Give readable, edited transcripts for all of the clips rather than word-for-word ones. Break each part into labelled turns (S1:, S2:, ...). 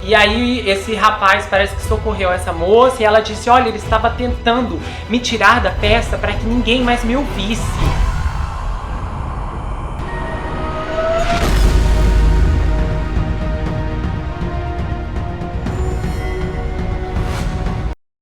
S1: E aí esse rapaz parece que socorreu essa moça e ela disse: olha, ele estava tentando me tirar da festa para que ninguém mais me ouvisse.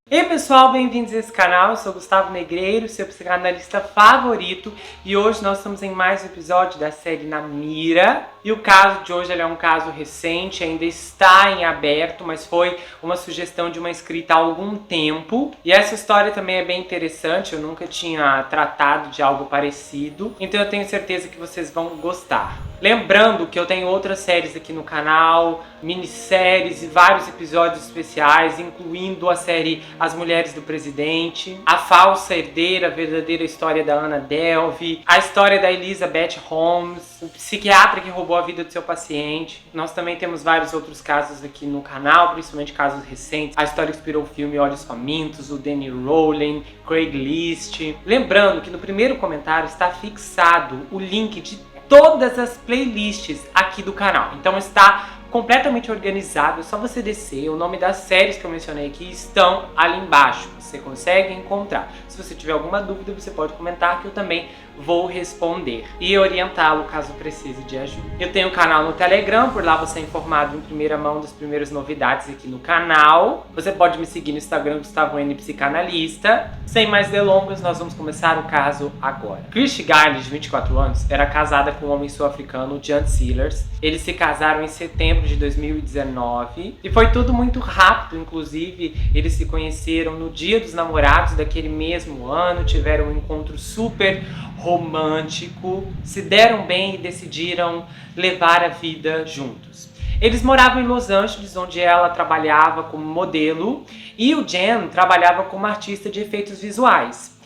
S1: E aí pessoal, bem-vindos a esse canal, eu sou Gustavo Negreiro, seu psicanalista favorito, e hoje nós estamos em mais um episódio da série Na Mira. E o caso de hoje ele é um caso recente, ainda está em aberto, mas foi uma sugestão de uma inscrita há algum tempo. E essa história também é bem interessante, eu nunca tinha tratado de algo parecido, então eu tenho certeza que vocês vão gostar. Lembrando que eu tenho outras séries aqui no canal, minisséries e vários episódios especiais, incluindo a série As Mulheres do Presidente, A Falsa Herdeira, a verdadeira história da Anna Delvey, a história da Elizabeth Holmes, o psiquiatra que roubou a vida do seu paciente. Nós também temos vários outros casos aqui no canal, principalmente casos recentes. A história que inspirou o filme Olhos Famintos, o Danny Rowland, Craigslist. Lembrando que no primeiro comentário está fixado o link de todas as playlists aqui do canal. Então está completamente organizado, é só você descer. O nome das séries que eu mencionei aqui estão ali embaixo, você consegue encontrar. Se você tiver alguma dúvida, você pode comentar que eu também vou responder e orientá-lo caso precise de ajuda. Eu tenho um canal no Telegram, por lá você é informado em primeira mão das primeiras novidades aqui no canal. Você pode me seguir no Instagram, Gustavo N Psicanalista. Sem mais delongas, nós vamos começar o caso agora. Christy Guile, de 24 anos, era casada com um homem sul-africano, Jan Sealers. Eles se casaram em setembro de 2019 e foi tudo muito rápido, inclusive eles se conheceram no Dia dos Namorados daquele mesmo ano, tiveram um encontro super romântico, se deram bem e decidiram levar a vida juntos. Eles moravam em Los Angeles, onde ela trabalhava como modelo e o Jan trabalhava como artista de efeitos visuais.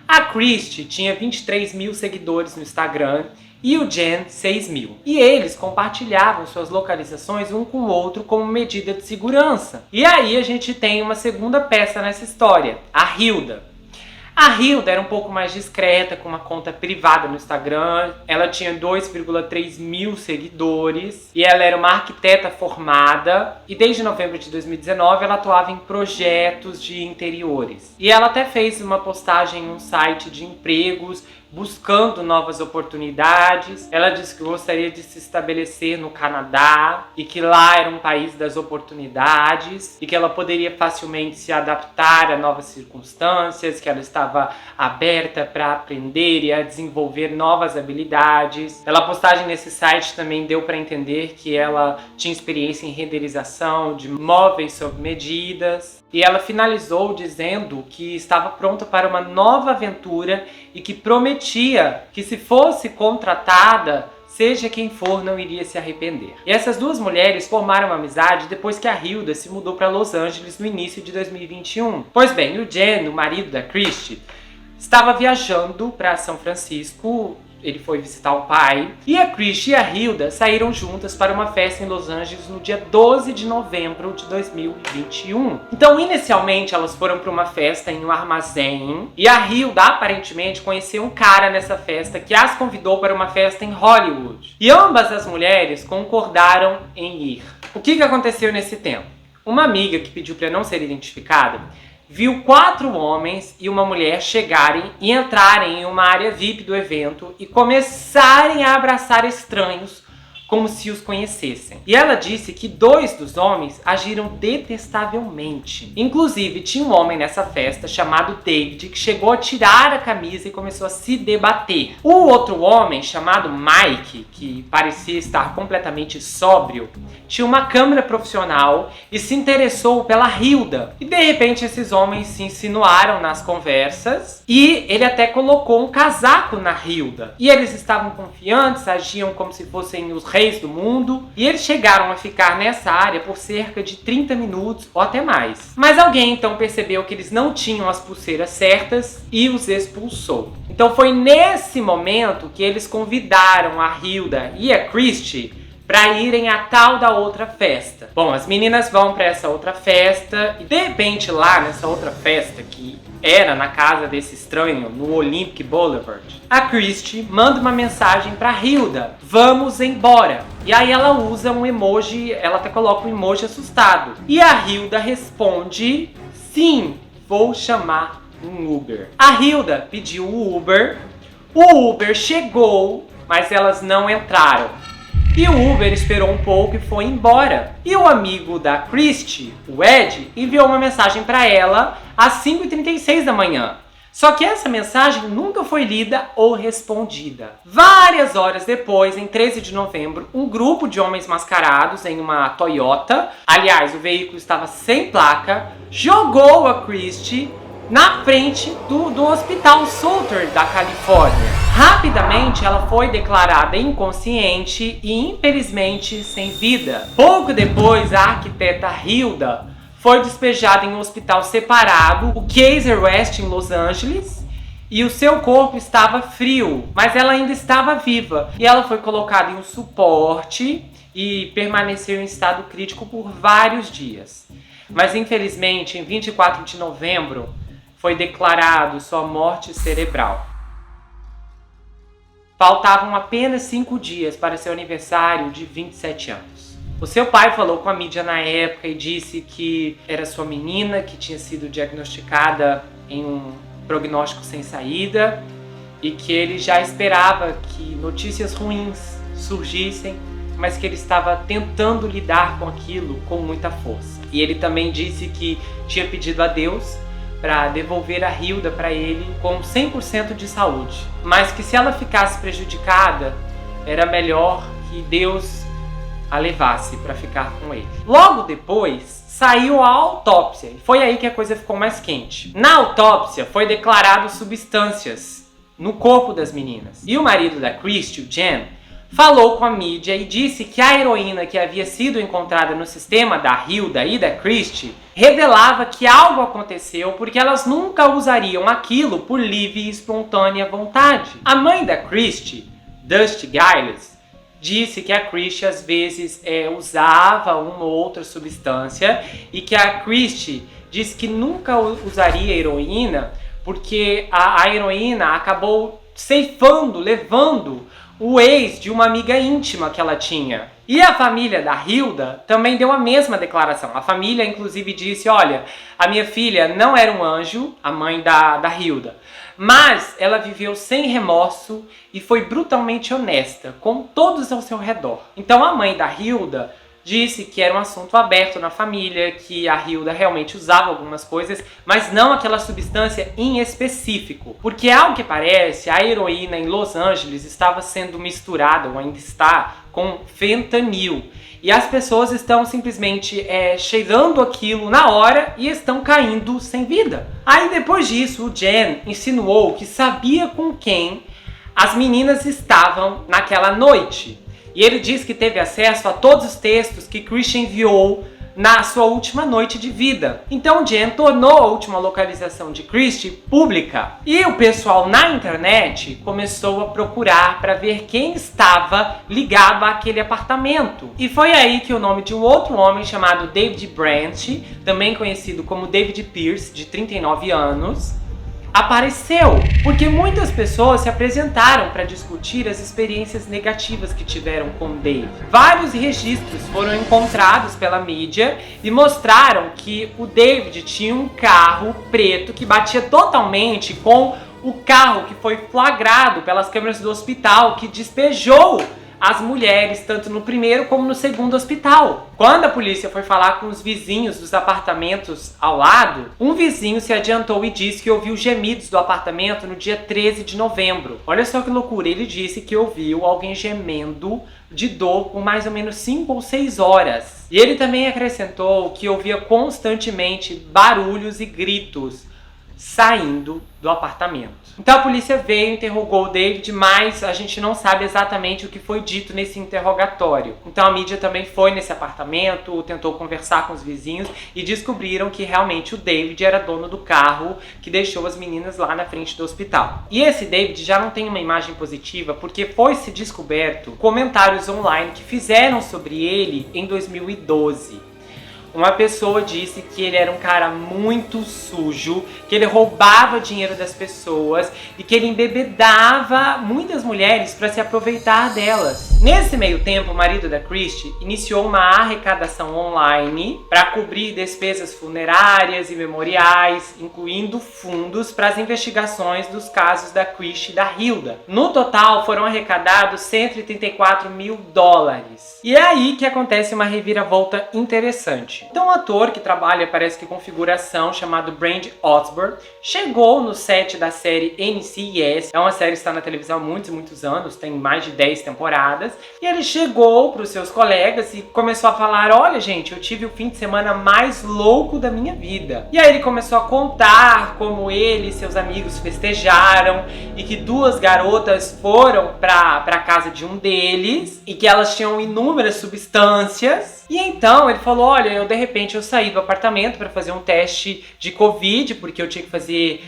S1: A Christy tinha 23 mil seguidores no Instagram e o Jan 6 mil. E eles compartilhavam suas localizações um com o outro como medida de segurança. E aí a gente tem uma segunda peça nessa história, a Hilda. A Hilda era um pouco mais discreta, com uma conta privada no Instagram. Ela tinha 2,3 mil seguidores e ela era uma arquiteta formada. E desde novembro de 2019 ela atuava em projetos de interiores. E ela até fez uma postagem em um site de empregos, buscando novas oportunidades. Ela disse que gostaria de se estabelecer no Canadá e que lá era um país das oportunidades e que ela poderia facilmente se adaptar a novas circunstâncias, que ela estava aberta para aprender e a desenvolver novas habilidades. A postagem nesse site também deu para entender que ela tinha experiência em renderização de móveis sob medidas. E ela finalizou dizendo que estava pronta para uma nova aventura e que prometia que, se fosse contratada, seja quem for, não iria se arrepender. E essas duas mulheres formaram uma amizade depois que a Hilda se mudou para Los Angeles no início de 2021. Pois bem, o Jan, o marido da Christy, estava viajando para São Francisco. Ele foi visitar o pai. E a Christy e a Hilda saíram juntas para uma festa em Los Angeles no dia 12 de novembro de 2021. Então, inicialmente, elas foram para uma festa em um armazém. E a Hilda, aparentemente, conheceu um cara nessa festa que as convidou para uma festa em Hollywood. E ambas as mulheres concordaram em ir. O que aconteceu nesse tempo? Uma amiga que pediu para não ser identificada viu 4 homens e uma mulher chegarem e entrarem em uma área VIP do evento e começarem a abraçar estranhos como se os conhecessem. E ela disse que 2 dos homens agiram detestavelmente. Inclusive, tinha um homem nessa festa chamado David que chegou a tirar a camisa e começou a se debater. O outro homem, chamado Mike, que parecia estar completamente sóbrio, tinha uma câmera profissional e se interessou pela Hilda. E de repente esses homens se insinuaram nas conversas e ele até colocou um casaco na Hilda. E eles estavam confiantes, agiam como se fossem os reis do mundo. E eles chegaram a ficar nessa área por cerca de 30 minutos ou até mais. Mas alguém então percebeu que eles não tinham as pulseiras certas e os expulsou. Então foi nesse momento que eles convidaram a Hilda e a Christy para irem a tal da outra festa. Bom, as meninas vão para essa outra festa e de repente lá nessa outra festa, que era na casa desse estranho, no Olympic Boulevard, a Christie manda uma mensagem pra Hilda: vamos embora. E aí ela usa um emoji, ela até coloca um emoji assustado. E a Hilda responde: sim, vou chamar um Uber. A Hilda pediu o Uber chegou, mas elas não entraram. E o Uber esperou um pouco e foi embora. E o amigo da Christie, o Ed, enviou uma mensagem para ela às 5h36 da manhã. Só que essa mensagem nunca foi lida ou respondida. Várias horas depois, em 13 de novembro, um grupo de homens mascarados em uma Toyota, aliás, o veículo estava sem placa, jogou a Christie na frente do Hospital Sutter da Califórnia. Rapidamente ela foi declarada inconsciente e infelizmente sem vida. Pouco depois, a arquiteta Hilda foi despejada em um hospital separado, o Kaiser West em Los Angeles, e o seu corpo estava frio, mas ela ainda estava viva. E ela foi colocada em um suporte e permaneceu em estado crítico por vários dias. Mas infelizmente, em 24 de novembro, foi declarado sua morte cerebral. Faltavam apenas 5 dias para seu aniversário de 27 anos. O seu pai falou com a mídia na época e disse que era sua menina, que tinha sido diagnosticada em um prognóstico sem saída e que ele já esperava que notícias ruins surgissem, mas que ele estava tentando lidar com aquilo com muita força. E ele também disse que tinha pedido a Deus para devolver a Hilda para ele com 100% de saúde, mas que se ela ficasse prejudicada, era melhor que Deus a levasse para ficar com ele. Logo depois, saiu a autópsia, e foi aí que a coisa ficou mais quente. Na autópsia, foi declarado substâncias no corpo das meninas. E o marido da Christie, o Jen, falou com a mídia e disse que a heroína que havia sido encontrada no sistema da Hilda e da Christie revelava que algo aconteceu porque elas nunca usariam aquilo por livre e espontânea vontade. A mãe da Christie, Dusty Giles, disse que a Christie às vezes usava uma ou outra substância e que a Christie disse que nunca usaria heroína porque a heroína acabou ceifando, levando o ex de uma amiga íntima que ela tinha. E a família da Hilda também deu a mesma declaração. A família, inclusive, disse: olha, a minha filha não era um anjo, a mãe da Hilda, mas ela viveu sem remorso e foi brutalmente honesta com todos ao seu redor. Então a mãe da Hilda disse que era um assunto aberto na família, que a Hilda realmente usava algumas coisas, mas não aquela substância em específico. Porque, ao que parece, a heroína em Los Angeles estava sendo misturada, ou ainda está, com fentanil. E as pessoas estão simplesmente cheirando aquilo na hora e estão caindo sem vida. Aí depois disso, o Jen insinuou que sabia com quem as meninas estavam naquela noite. E ele diz que teve acesso a todos os textos que Christie enviou na sua última noite de vida. Então Jen tornou a última localização de Christie pública. E o pessoal na internet começou a procurar para ver quem estava ligado àquele apartamento. E foi aí que o nome de um outro homem chamado David Branch, também conhecido como David Pierce, de 39 anos, apareceu, porque muitas pessoas se apresentaram para discutir as experiências negativas que tiveram com Dave. Vários registros foram encontrados pela mídia e mostraram que o David tinha um carro preto que batia totalmente com o carro que foi flagrado pelas câmeras do hospital, que despejou as mulheres, tanto no primeiro como no segundo hospital. Quando a polícia foi falar com os vizinhos dos apartamentos ao lado, um vizinho se adiantou e disse que ouviu gemidos do apartamento no dia 13 de novembro. Olha só que loucura, ele disse que ouviu alguém gemendo de dor por mais ou menos 5 ou 6 horas. E ele também acrescentou que ouvia constantemente barulhos e gritos saindo do apartamento. Então a polícia veio, interrogou o David, mas a gente não sabe exatamente o que foi dito nesse interrogatório. Então a mídia também foi nesse apartamento, tentou conversar com os vizinhos e descobriram que realmente o David era dono do carro que deixou as meninas lá na frente do hospital. E esse David já não tem uma imagem positiva porque foi-se descoberto comentários online que fizeram sobre ele em 2012. uma pessoa disse que ele era um cara muito sujo, que ele roubava dinheiro das pessoas e que ele embebedava muitas mulheres para se aproveitar delas. Nesse meio tempo, o marido da Christie iniciou uma arrecadação online para cobrir despesas funerárias e memoriais, incluindo fundos para as investigações dos casos da Christie e da Hilda. No total, foram arrecadados $134 mil. E é aí que acontece uma reviravolta interessante. Então, um ator que trabalha, parece que com figuração, chamado Brand Osborne, chegou no set da série NCIS. É uma série que está na televisão há muitos anos, tem mais de 10 temporadas. E ele chegou para os seus colegas e começou a falar: olha, gente, eu tive o fim de semana mais louco da minha vida. E aí ele começou a contar como ele e seus amigos festejaram e que duas garotas foram para casa de um deles e que elas tinham inúmeras substâncias. E então ele falou: olha, de repente eu saí do apartamento para fazer um teste de Covid, porque eu tinha que fazer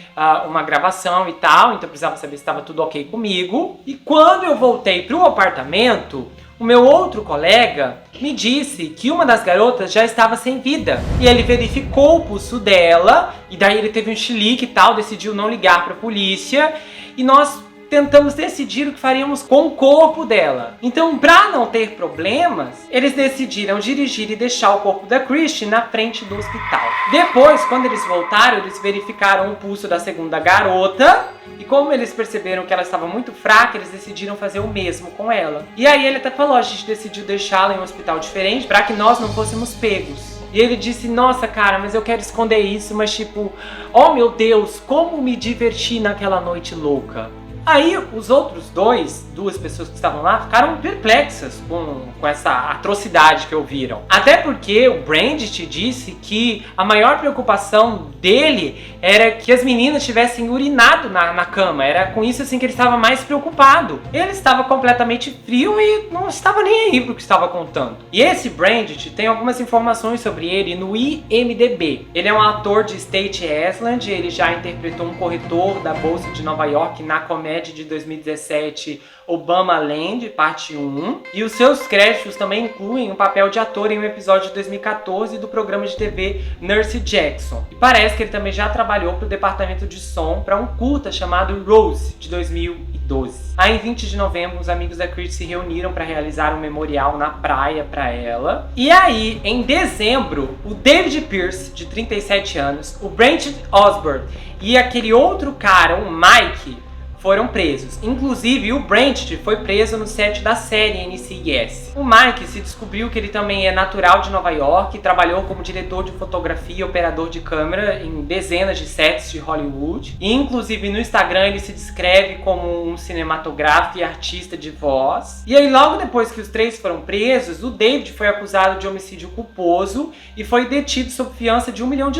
S1: uma gravação e tal, então eu precisava saber se estava tudo ok comigo. E quando eu voltei pro apartamento, o meu outro colega me disse que uma das garotas já estava sem vida. E ele verificou o pulso dela, e daí ele teve um chilique e tal, decidiu não ligar para a polícia, e nós tentamos decidir o que faríamos com o corpo dela. Então, para não ter problemas, eles decidiram dirigir e deixar o corpo da Christie na frente do hospital. Depois, quando eles voltaram, eles verificaram o pulso da segunda garota, e como eles perceberam que ela estava muito fraca, eles decidiram fazer o mesmo com ela. E aí ele até falou: a gente decidiu deixá-la em um hospital diferente para que nós não fôssemos pegos. E ele disse: nossa, cara, mas eu quero esconder isso, mas tipo, oh meu Deus, como me diverti naquela noite louca. Aí os outros duas pessoas que estavam lá, ficaram perplexas com essa atrocidade que ouviram. Até porque o Brandt disse que a maior preocupação dele era que as meninas tivessem urinado na cama. Era com isso assim que ele estava mais preocupado. Ele estava completamente frio e não estava nem aí pro que estava contando. E esse Brandt tem algumas informações sobre ele no IMDb. Ele é um ator de Staten Island, ele já interpretou um corretor da Bolsa de Nova York na comédia de 2017 Obamaland, parte 1. E os seus créditos também incluem um papel de ator em um episódio de 2014 do programa de TV Nurse Jackson. E parece que ele também já trabalhou para o departamento de som para um curta chamado Rose, de 2012. Aí em 20 de novembro, os amigos da Christie se reuniram para realizar um memorial na praia para ela. E aí, em dezembro, o David Pierce, de 37 anos, o Brand Osborne e aquele outro cara, o Mike, foram presos. Inclusive, o Brandt foi preso no set da série NCIS. O Mike se descobriu que ele também é natural de Nova York e trabalhou como diretor de fotografia e operador de câmera em dezenas de sets de Hollywood. E, inclusive, no Instagram ele se descreve como um cinematógrafo e artista de voz. E aí, logo depois que os três foram presos, o David foi acusado de homicídio culposo e foi detido sob fiança de $1 milhão.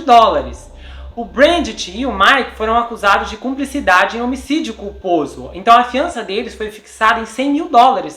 S1: O Brandt e o Mike foram acusados de cumplicidade em homicídio culposo. Então a fiança deles foi fixada em $100 mil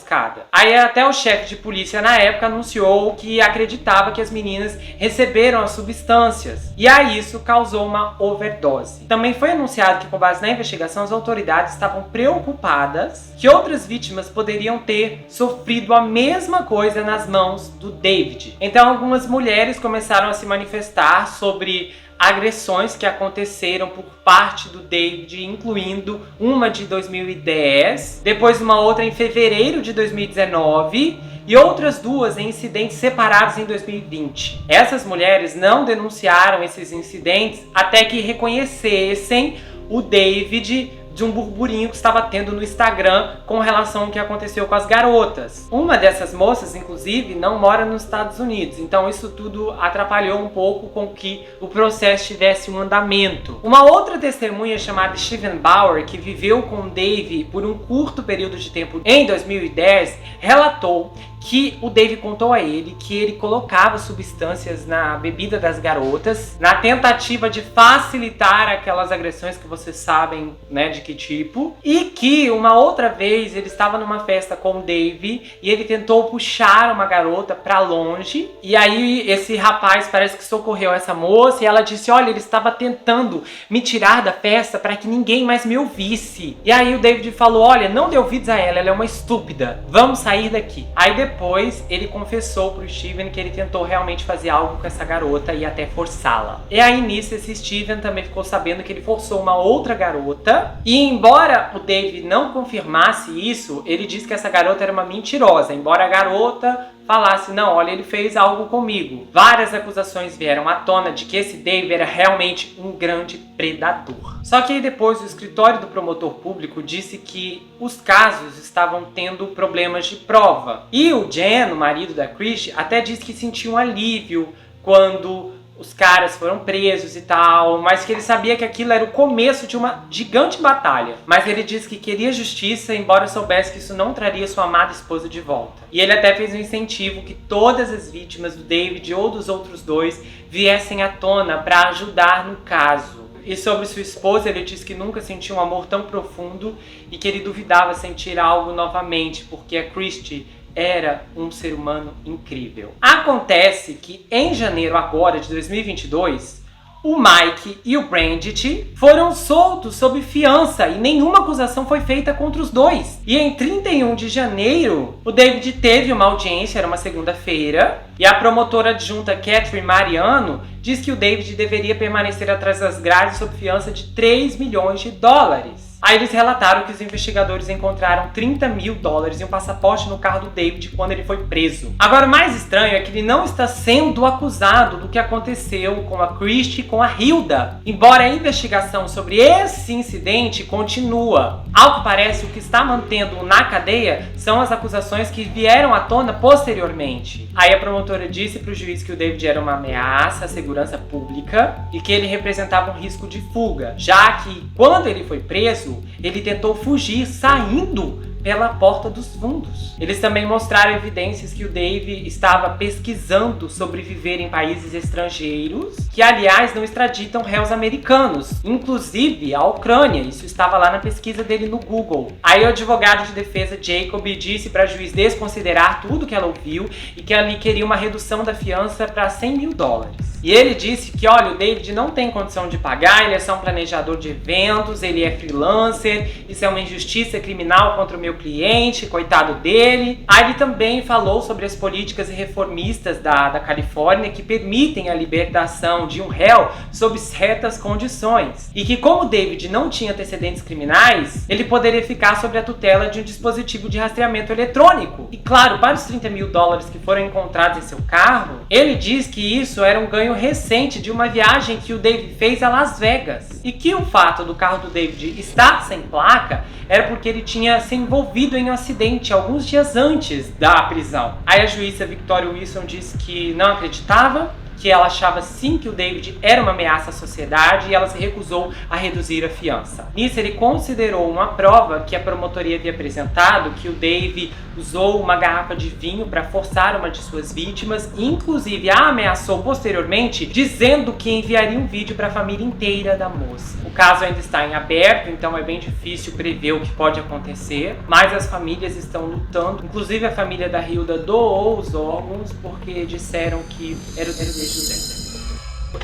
S1: cada. Aí até o chefe de polícia na época anunciou que acreditava que as meninas receberam as substâncias. E aí isso causou uma overdose. Também foi anunciado que, com base na investigação, as autoridades estavam preocupadas que outras vítimas poderiam ter sofrido a mesma coisa nas mãos do David. Então algumas mulheres começaram a se manifestar sobre agressões que aconteceram por parte do David, incluindo uma de 2010, depois uma outra em fevereiro de 2019 e outras duas em incidentes separados em 2020. Essas mulheres não denunciaram esses incidentes até que reconhecessem o David de um burburinho que estava tendo no Instagram com relação ao que aconteceu com as garotas. Uma dessas moças, inclusive, não mora nos Estados Unidos, então isso tudo atrapalhou um pouco com que o processo tivesse um andamento. Uma outra testemunha chamada Steven Bauer, que viveu com o Dave por um curto período de tempo em 2010, relatou que o Dave contou a ele que ele colocava substâncias na bebida das garotas na tentativa de facilitar aquelas agressões que vocês sabem, né, de que tipo, e que uma outra vez ele estava numa festa com o Dave e ele tentou puxar uma garota pra longe, e aí esse rapaz parece que socorreu essa moça e ela disse: olha, ele estava tentando me tirar da festa para que ninguém mais me ouvisse. E aí o David falou: olha, não dê ouvidos a ela, ela é uma estúpida, vamos sair daqui. Aí depois ele confessou pro Steven que ele tentou realmente fazer algo com essa garota e até forçá-la. E aí nisso esse Steven também ficou sabendo que ele forçou uma outra garota. E embora o Dave não confirmasse isso, ele disse que essa garota era uma mentirosa. Embora a garota falasse, não, olha, ele fez algo comigo. Várias acusações vieram à tona de que esse Dave era realmente um grande predador. Só que aí depois o escritório do promotor público disse que os casos estavam tendo problemas de prova. E o Jen, o marido da Christie, até disse que sentiu um alívio quando os caras foram presos e tal, mas que ele sabia que aquilo era o começo de uma gigante batalha. Mas ele disse que queria justiça, embora soubesse que isso não traria sua amada esposa de volta. E ele até fez um incentivo que todas as vítimas do David ou dos outros dois viessem à tona para ajudar no caso. E sobre sua esposa, ele disse que nunca sentiu um amor tão profundo e que ele duvidava sentir algo novamente, porque a Christie era um ser humano incrível. Acontece que em janeiro agora de 2022, o Mike e o Brandt foram soltos sob fiança e nenhuma acusação foi feita contra os dois. E em 31 de janeiro, o David teve uma audiência, era uma segunda-feira, e a promotora adjunta Catherine Mariano diz que o David deveria permanecer atrás das grades sob fiança de 3 milhões de dólares. Aí eles relataram que os investigadores encontraram 30 mil dólares e um passaporte no carro do David quando ele foi preso. Agora, o mais estranho é que ele não está sendo acusado do que aconteceu com a Christie e com a Hilda, embora a investigação sobre esse incidente continua. Ao que parece, o que está mantendo na cadeia são as acusações que vieram à tona posteriormente. Aí a promotora disse para o juiz que o David era uma ameaça à segurança pública e que ele representava um risco de fuga, já que quando ele foi preso, ele tentou fugir saindo pela porta dos fundos. Eles também mostraram evidências que o Dave estava pesquisando sobre viver em países estrangeiros, que aliás não extraditam réus americanos, inclusive a Ucrânia. Isso estava lá na pesquisa dele no Google. Aí o advogado de defesa Jacob disse para a juiz desconsiderar tudo que ela ouviu e que ele queria uma redução da fiança para 100 mil dólares. E ele disse que, olha, o David não tem condição de pagar, ele é só um planejador de eventos, ele é freelancer, isso é uma injustiça criminal contra o meu cliente, coitado dele. Aí ele também falou sobre as políticas reformistas da Califórnia que permitem a libertação de um réu sob certas condições. E que como o David não tinha antecedentes criminais, ele poderia ficar sob a tutela de um dispositivo de rastreamento eletrônico. E claro, para os 30 mil dólares que foram encontrados em seu carro, ele diz que isso era um ganho recente de uma viagem que o David fez a Las Vegas. E que o fato do carro do David estar sem placa era porque ele tinha se envolvido em um acidente alguns dias antes da prisão. Aí a juíza Victoria Wilson disse que não acreditava, que ela achava sim que o David era uma ameaça à sociedade e ela se recusou a reduzir a fiança. Nisso ele considerou uma prova que a promotoria havia apresentado, que o David usou uma garrafa de vinho para forçar uma de suas vítimas e inclusive a ameaçou posteriormente, dizendo que enviaria um vídeo para a família inteira da moça. O caso ainda está em aberto, então é bem difícil prever o que pode acontecer, mas as famílias estão lutando, inclusive a família da Hilda doou os órgãos porque disseram que era o desejo dela.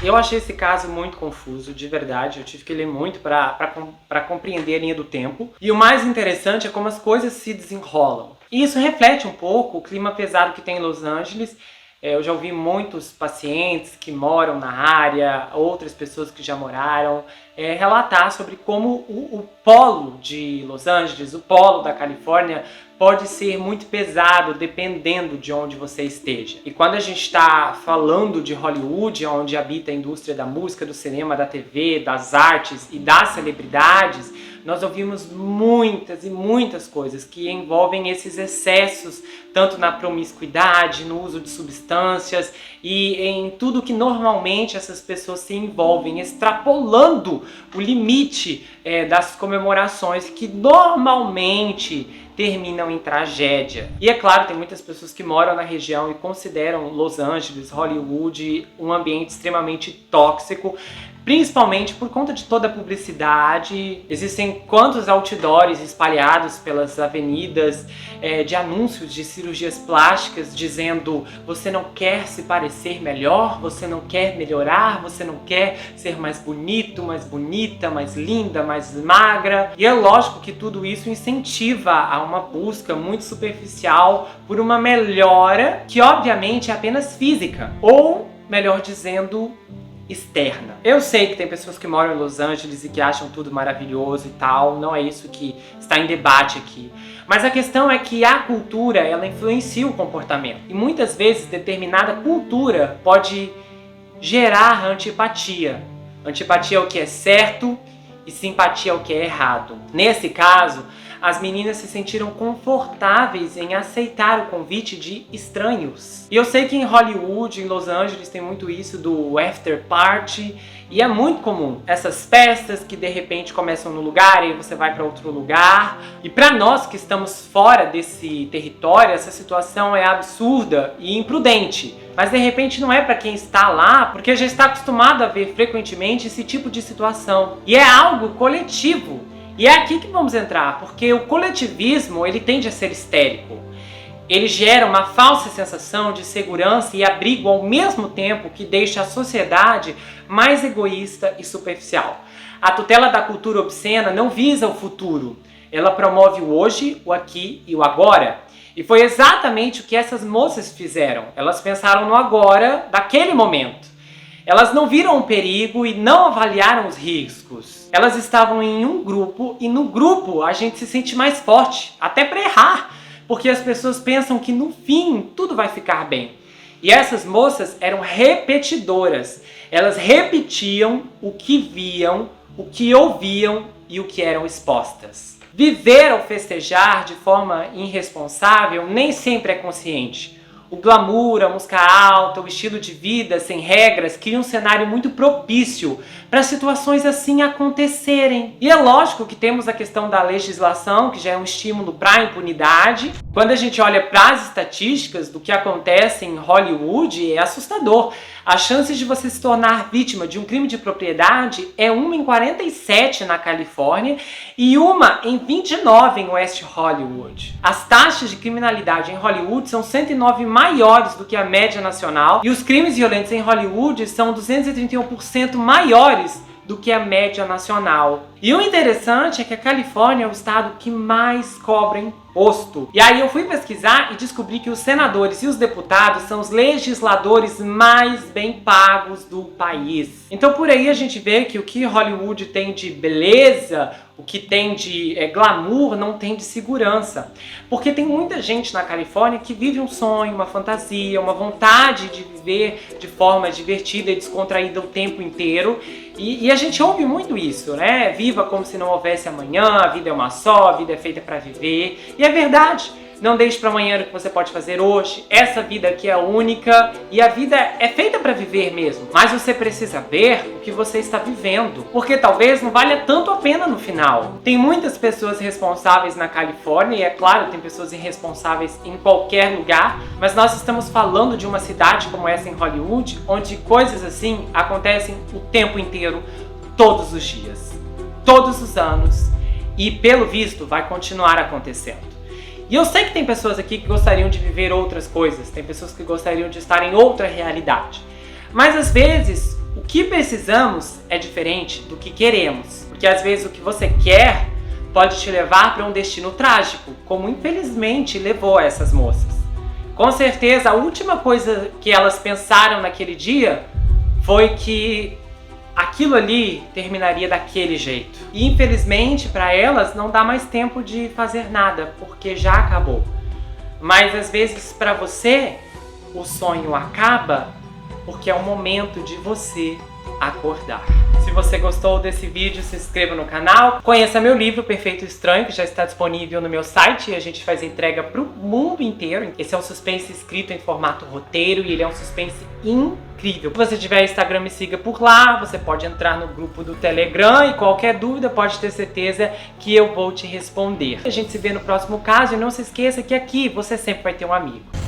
S1: Eu achei esse caso muito confuso, de verdade. Eu tive que ler muito para compreender a linha do tempo. E o mais interessante é como as coisas se desenrolam. E isso reflete um pouco o clima pesado que tem em Los Angeles. Eu já ouvi muitos pacientes que moram na área, outras pessoas que já moraram, relatar sobre como o polo de Los Angeles, o polo da Califórnia, pode ser muito pesado dependendo de onde você esteja. E quando a gente está falando de Hollywood, onde habita a indústria da música, do cinema, da TV, das artes e das celebridades, nós ouvimos muitas e muitas coisas que envolvem esses excessos, tanto na promiscuidade, no uso de substâncias e em tudo que normalmente essas pessoas se envolvem, extrapolando o limite das comemorações que normalmente terminam em tragédia. E é claro, tem muitas pessoas que moram na região e consideram Los Angeles, Hollywood, um ambiente extremamente tóxico. principalmente por conta de toda a publicidade. Existem quantos outdoors espalhados pelas avenidas de anúncios de cirurgias plásticas dizendo: você não quer se parecer melhor, você não quer melhorar, você não quer ser mais bonito, mais bonita, mais linda, mais magra. E é lógico que tudo isso incentiva a uma busca muito superficial por uma melhora que obviamente é apenas física, ou melhor dizendo, externa. Eu sei que tem pessoas que moram em Los Angeles e que acham tudo maravilhoso e tal, não é isso que está em debate aqui. Mas a questão é que a cultura, ela influencia o comportamento. E muitas vezes determinada cultura pode gerar antipatia. Antipatia ao que é certo e simpatia ao que é errado. Nesse caso, as meninas se sentiram confortáveis em aceitar o convite de estranhos. E eu sei que em Hollywood, em Los Angeles, tem muito isso do after party. E é muito comum essas festas que de repente começam no lugar e aí você vai para outro lugar. E para nós que estamos fora desse território, essa situação é absurda e imprudente. Mas de repente não é para quem está lá, porque já está acostumado a ver frequentemente esse tipo de situação. E é algo coletivo. E é aqui que vamos entrar, porque o coletivismo, ele tende a ser histérico. Ele gera uma falsa sensação de segurança e abrigo ao mesmo tempo que deixa a sociedade mais egoísta e superficial. A tutela da cultura obscena não visa o futuro. Ela promove o hoje, o aqui e o agora. E foi exatamente o que essas moças fizeram. Elas pensaram no agora, daquele momento. Elas não viram o perigo e não avaliaram os riscos. Elas estavam em um grupo e no grupo a gente se sente mais forte, até para errar, porque as pessoas pensam que no fim tudo vai ficar bem. E essas moças eram repetidoras. Elas repetiam o que viam, o que ouviam e o que eram expostas. Viver ou festejar de forma irresponsável nem sempre é consciente. O glamour, a música alta, o estilo de vida sem regras cria um cenário muito propício para situações assim acontecerem. E é lógico que temos a questão da legislação, que já é um estímulo para a impunidade. Quando a gente olha para as estatísticas do que acontece em Hollywood, é assustador. A chance de você se tornar vítima de um crime de propriedade é 1 em 47 na Califórnia e 1 em 29 em West Hollywood. As taxas de criminalidade em Hollywood são 109 maiores do que a média nacional e os crimes violentos em Hollywood são 231% maiores do que a média nacional. E o interessante é que a Califórnia é o estado que mais cobra imposto. E aí eu fui pesquisar e descobri que os senadores e os deputados são os legisladores mais bem pagos do país. Então por aí a gente vê que o que Hollywood tem de beleza, o que tem de glamour, não tem de segurança. Porque tem muita gente na Califórnia que vive um sonho, uma fantasia, uma vontade de viver de forma divertida e descontraída o tempo inteiro. E a gente ouve muito isso, né? Viva como se não houvesse amanhã, a vida é uma só, a vida é feita para viver. E é verdade. Não deixe para amanhã o que você pode fazer hoje. Essa vida aqui é única e a vida é feita para viver mesmo. Mas você precisa ver o que você está vivendo, porque talvez não valha tanto a pena no final. Tem muitas pessoas responsáveis na Califórnia e é claro, tem pessoas irresponsáveis em qualquer lugar, mas nós estamos falando de uma cidade como essa em Hollywood, onde coisas assim acontecem o tempo inteiro, todos os dias, todos os anos e pelo visto vai continuar acontecendo. E eu sei que tem pessoas aqui que gostariam de viver outras coisas, tem pessoas que gostariam de estar em outra realidade. Mas às vezes, o que precisamos é diferente do que queremos. Porque às vezes o que você quer pode te levar para um destino trágico, como infelizmente levou essas moças. Com certeza, a última coisa que elas pensaram naquele dia foi que aquilo ali terminaria daquele jeito. E infelizmente para elas não dá mais tempo de fazer nada, porque já acabou. Mas às vezes para você o sonho acaba porque é o momento de você acordar. Se você gostou desse vídeo, se inscreva no canal. Conheça meu livro Perfeito Estranho, que já está disponível no meu site e a gente faz entrega para o mundo inteiro. Esse é um suspense escrito em formato roteiro e ele é um suspense incrível. Se você tiver Instagram, me siga por lá. Você pode entrar no grupo do Telegram e qualquer dúvida pode ter certeza que eu vou te responder. A gente se vê no próximo caso e não se esqueça que aqui você sempre vai ter um amigo.